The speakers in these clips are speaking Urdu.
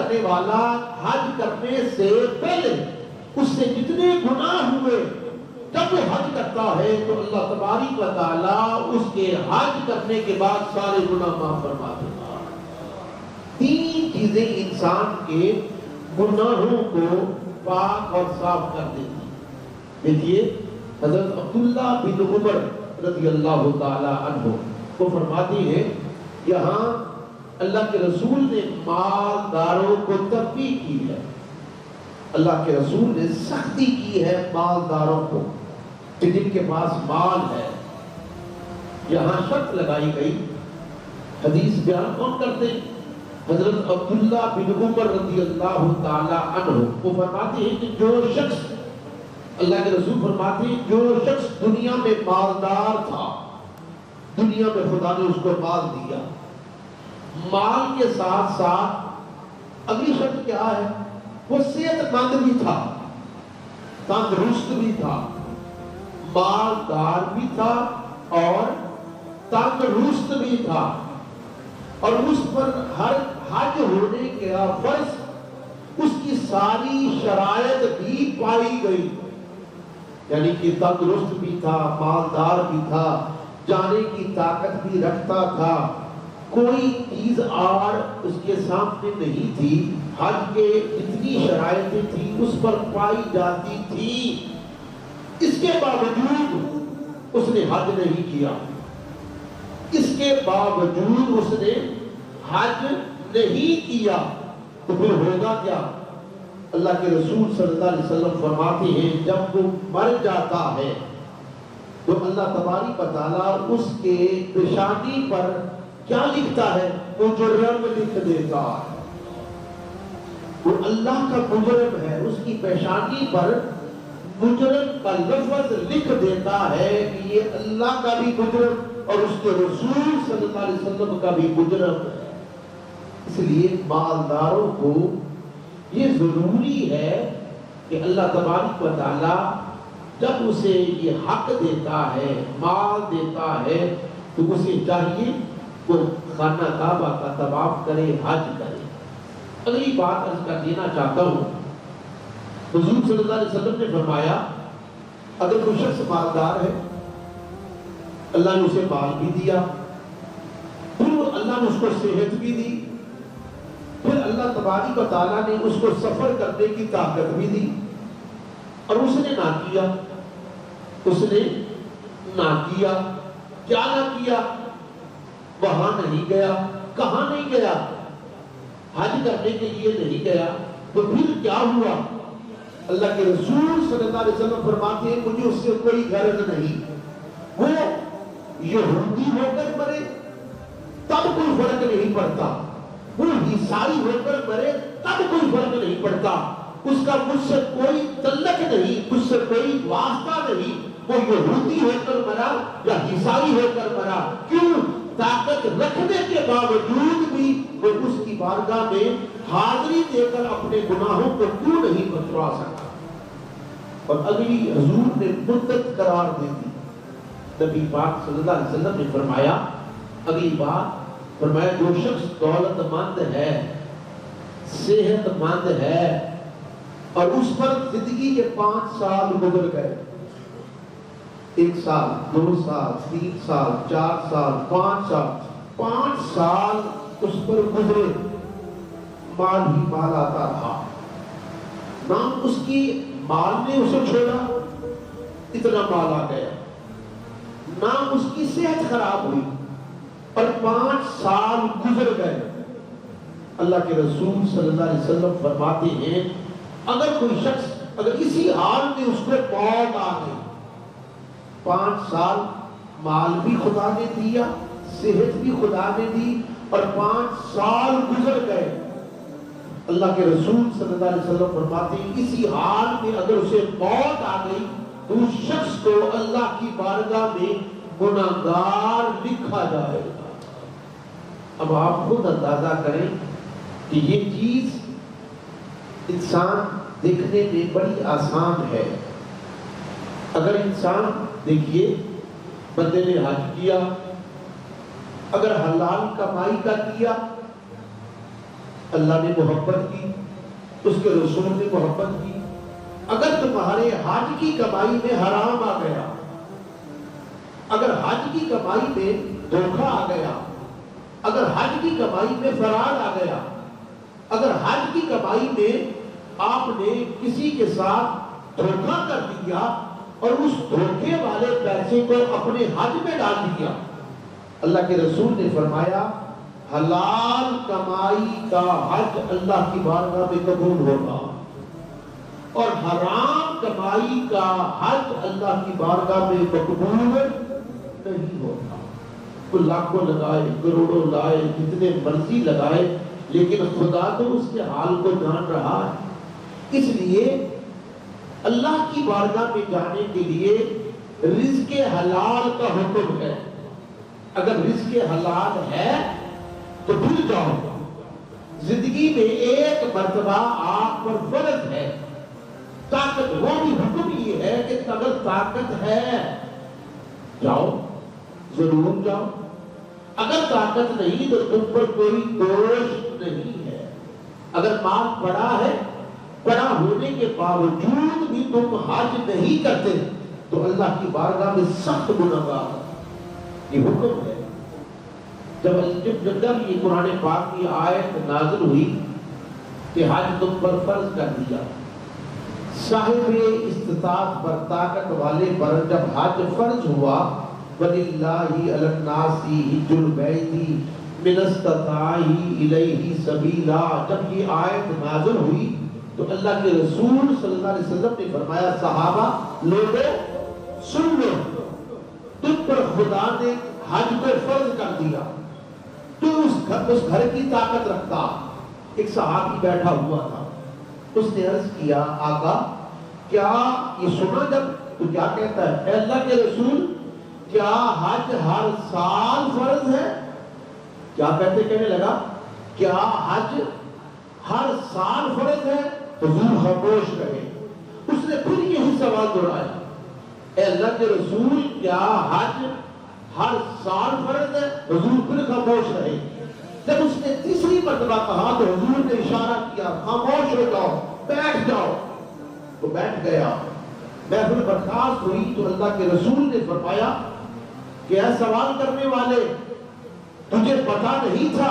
کرنے والا حج کرنے سے پہلے اس سے جتنے گناہ ہوئے جب وہ حج کرتا ہے تو اللہ تبارک و تعالی اس کے حج کرنے کے بعد سارے گناہ معاف فرما دیتا ہے۔ تین چیزیں انسان کے گناہوں کو پاک اور صاف کر دیتی۔ دیکھیے حضرت عبداللہ بن عمر رضی اللہ تعالی عنہ کو فرماتی ہے، یہاں اللہ کے رسول نے مالداروں کو تنبیہ کی ہے، اللہ کے رسول نے سختی کی ہے مالداروں کو کہ جن کے پاس مال ہے۔ یہاں شرط لگائی گئی، حدیث بیان کون کرتے ہیں؟ حضرت عبداللہ بن عمر رضی اللہ تعالی عنہ وہ فرماتے ہیں کہ جو شخص، اللہ کے رسول فرماتے ہیں جو شخص دنیا میں مالدار تھا، دنیا میں خدا نے اس کو مال دیا، مال کے ساتھ ساتھ اگلی شرط کیا ہے؟ وہ صحت مند بھی تھا، تندرست بھی تھا، مالدار بھی تھا اور تندرست بھی تھا، اور اس پر ہر حج ہونے کا فرض اس کی ساری شرائط بھی پائی گئی، یعنی کہ تندرست بھی تھا، مالدار بھی تھا، جانے کی طاقت بھی رکھتا تھا، کوئی چیز اور اس کے سامنے نہیں تھی، حج کے جتنی شرائطیں تھی اس پر پائی جاتی تھی، اس کے باوجود اس نے حج نہیں کیا، اس کے باوجود اس نے حج نہیں کیا، تو پھر ہوگا کیا؟ اللہ کے رسول صلی اللہ علیہ وسلم فرماتے ہیں جب وہ مر جاتا ہے تو اللہ تبارک و تعالیٰ اس کے پیشانی پر کیا لکھتا ہے؟ مجرم لکھ دیتا ہے، وہ اللہ کا مجرم ہے، اس کی پیشانی پر مجرم کا لفظ لکھ دیتا ہے کہ یہ اللہ کا بھی مجرم اور اس کے رسول صلی اللہ علیہ وسلم کا بھی مجرم ہے۔ اس لیے مالداروں کو یہ ضروری ہے کہ اللہ تبارک و تعالی جب اسے یہ حق دیتا ہے، مال دیتا ہے، تو اسے چاہیے وہ خانہ کعبہ کا طواف کرے، حج کرے۔ اگلی بات عرض کر دینا چاہتا ہوں، حضور صلی اللہ علیہ وسلم نے فرمایا اگر کوئی شخص مالدار ہے، اللہ نے اسے مال بھی دیا، پھر اللہ نے اس کو صحت بھی دی، پھر اللہ تبارک و تعالیٰ نے اس کو سفر کرنے کی طاقت بھی دی، اور اس نے نہ کیا، اس نے نہ کیا، کیا نہ کیا؟ وہاں نہیں گیا، کہاں نہیں گیا؟ حج کرنے کے لیے نہیں گیا، تو پھر کیا ہوا؟ اللہ کے رسول صلی اللہ علیہ وسلم فرماتے ہیں مجھے اس سے کوئی غرض نہیں، وہ یہودی ہو کر مرے تب کوئی فرق نہیں پڑتا، وہ عیسائی ہو کر مرے تب کوئی فرق نہیں پڑتا، اس کا مجھ سے کوئی تعلق نہیں، مجھ سے کوئی واسطہ نہیں، وہ یہودی ہو کر مرا یا عیسائی ہو کر مرا، کیوں؟ طاقت رکھنے کے باوجود بھی وہ اس کی بارگاہ میں حاضری دے کر اپنے گناہوں کو کیوں نہیں بچوا سکتا؟ اور اگلی حضور نے مدت قرار دے دی، نبی پاک صلی اللہ علیہ وسلم نے فرمایا اگلی بات، فرمایا جو شخص دولت مند ہے، صحت مند ہے، اور اس پر زندگی کے 5 سال گزر گئے، 1 سال، 2 سال، 3 سال، 4 سال، 5 سال، 5 سال اس پر گزرے، مال ہی مال آتا رہا، نہ اس کی مال نے اسے چھوڑا، اتنا مال آ گیا، نہ اس کی صحت خراب ہوئی، اور 5 سال گزر گئے۔ اللہ کے رسول صلی اللہ علیہ وسلم فرماتے ہیں اگر کوئی شخص اگر اسی حال میں اس کو موت آ گئی، 5 سال مال بھی خدا نے دیا، صحت بھی خدا نے دی، اور 5 سال گزر گئے، اللہ کے رسول صلی اللہ علیہ وسلم فرماتے ہیں اسی حال میں اگر اسے موت آ گئی تو اس شخص کو اللہ کی بارگاہ میں گناہگار لکھا جائے گا۔ اب آپ خود اندازہ کریں کہ یہ چیز انسان دیکھنے میں بڑی آسان ہے۔ اگر انسان دیکھیے بندے نے حج کیا، اگر حلال کمائی کا کیا اللہ نے محبت کی، اس کے رسول نے محبت کی۔ اگر تمہارے حج کی کمائی میں حرام آ گیا، اگر حج کی کمائی میں دھوکہ آ گیا، اگر حج کی کمائی میں فرار آ گیا، اگر حج کی کمائی میں آپ نے کسی کے ساتھ دھوکہ کر دیا اور اس دھوکے والے پیسے کو اپنے حج میں ڈال دیا، اللہ کے رسول نے فرمایا حلال کمائی کا حج اللہ کی بارگاہ میں قبول ہوگا، اور حرام کمائی کا حج اللہ کی بارگاہ میں قبول نہیں ہوتا۔ وہ لاکھوں لگائے، کروڑوں لائے، جتنے مرضی لگائے، لیکن خدا تو اس کے حال کو جان رہا ہے۔ اس لیے اللہ کی بارگاہ میں جانے کے لیے رزق حلال کا حکم ہے۔ اگر رزق حلال ہے تو بھول جاؤ، زندگی میں ایک مرتبہ آپ پر فرض ہے طاقت، وہ بھی حکم یہ ہے کہ اگر طاقت ہے جاؤ، ضرور جاؤ، اگر طاقت نہیں تو تم پر کوئی دوش نہیں ہے۔ اگر مال پڑا ہے، پڑا ہونے کے باوجود بھی تم حج نہیں کرتے تو اللہ کی بارگاہ میں سخت گنہگار۔ یہ حکم ہے۔ جب یہ قرآن پاک کی آیت نازل ہوئی کہ حج تم پر فرض کر دیا، صاحب استطاعت پر، طاقت والے پر جب حج فرض ہوا، وَلِلَّهِ عَلَى النَّاسِ حِجُّ الْبَيْتِ مِنِ اسْتَطَاعَ إِلَيْهِ سَبِيلًا، جب یہ آیت نازل ہوئی تو اللہ کے رسول صلی اللہ علیہ وسلم نے فرمایا صحابہ لوگوں سن لو، تم پر خدا نے حج کو فرض کر دیا، تو اس گھر کی طاقت رکھتا۔ ایک صحابی بیٹھا ہوا تھا، اس نے عرض کیا آقا کیا یہ سنا جب تو کیا کہتا ہے، اے اللہ کے رسول کیا حج ہر سال فرض ہے؟ کیا کہنے لگا کیا حج ہر سال فرض ہے؟ حضور خاموش رہے۔ اس نے پھر یہی سوال دہرایا، اے اللہ کے رسول کیا حج ہر سال فرض ہے؟ حضور پھر خاموش رہے۔ جب اس نے تیسری مرتبہ کہا تو حضور نے اشارہ کیا خاموش ہو جاؤ، بیٹھ جاؤ۔ تو بیٹھ گیا۔ محفل برخاست ہوئی تو اللہ کے رسول نے فرمایا کہ اے سوال کرنے والے، تجھے پتا نہیں تھا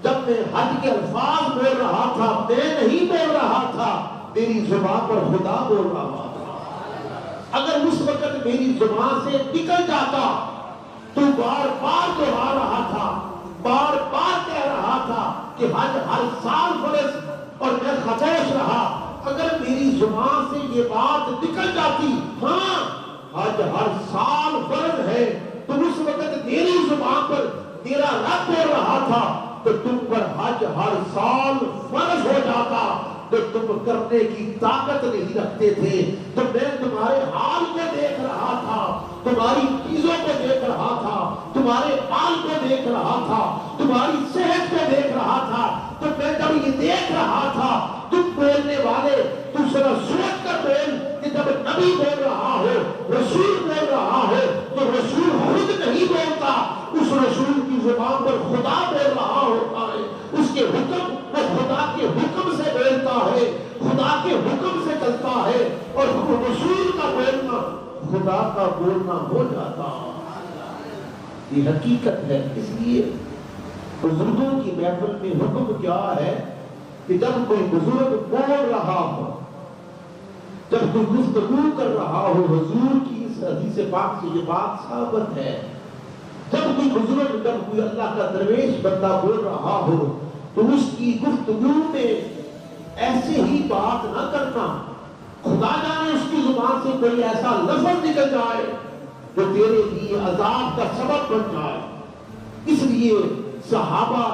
جب میں حج کے الفاظ بول رہا تھا میں نہیں بول رہا تھا، میری زبان پر خدا بول رہا تھا۔ اگر اس وقت میری زبان سے نکل جاتا تو بار بار دہرا رہا تھا، بار بار کہہ رہا تھا کہ حج ہر سال فرض، اور میں خاموش رہا۔ اگر میری زبان سے یہ بات نکل جاتی ہاں حج ہر سال فرض ہے، تو اس وقت میری زبان پر میرا رب بول رہا تھا تو تم پر حج ہر سال فرض ہو جاتا، تو تم کرنے کی طاقت نہیں رکھتے تھے۔ تو میں تمہارے حال کو دیکھ رہا تھا، تمہاری چیزوں کو دیکھ رہا تھا، تمہارے حال کو دیکھ رہا تھا، تمہاری صحت کو دیکھ رہا تھا۔ تو میں جب یہ دیکھ رہا تھا تم بولنے والے تو ذرا سوچ کر بول کہ جب نبی بول رہا ہو، رسول بول رہا ہو تو رسول خود نہیں بولتا، اس رسول کی زبان پر خدا بول رہا ہوتا ہے، اس کے حکم وہ خدا کے حکم سے بولتا ہے، خدا کے حکم سے چلتا ہے، اور رسول کا بولنا خدا کا بولنا ہو جاتا۔ یہ حقیقت ہے۔ اس لیے بزرگوں کی محفل میں حکم کیا ہے کہ جب کوئی بزرگ بول رہا ہو، جب کوئی گفتگو کر رہا ہو، حضور کی اس حدیث پاک سے یہ بات ثابت ہے، جب کوئی بزرگ، جب کوئی اللہ کا درویش بندہ بول رہا ہو تو اس کی گفتگو میں ایسے ہی بات نہ کرنا، خدا جانے اس کی زبان سے کوئی ایسا لفظ نکل جائے جو تیرے لیے عذاب کا سبب بن جائے۔ اس لیے صحابہ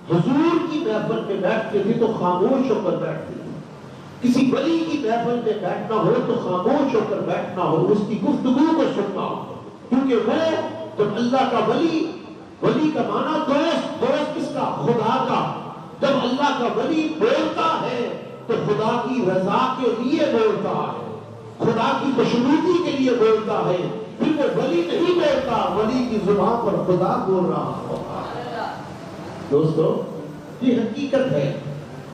حضور کی محفل میں بیٹھتے تھے تو خاموش ہو کر بیٹھتے تھے، کسی ولی کی محفل میں بیٹھنا ہو تو خاموش ہو کر بیٹھنا ہو، اس کی گفتگو کو سننا ہو، کیونکہ وہ جب اللہ کا ولی، ولی کا معنی دوست، دوست کس کا؟ خدا کا۔ جب اللہ کا ولی بولتا ہے تو خدا کی رضا کے لیے بولتا ہے، خدا کی خوشنودی کے لیے بولتا ہے، پھر وہ ولی نہیں بولتا، ولی کی زبان پر خدا بول رہا ہوتا ہے۔ دوستو یہ حقیقت ہے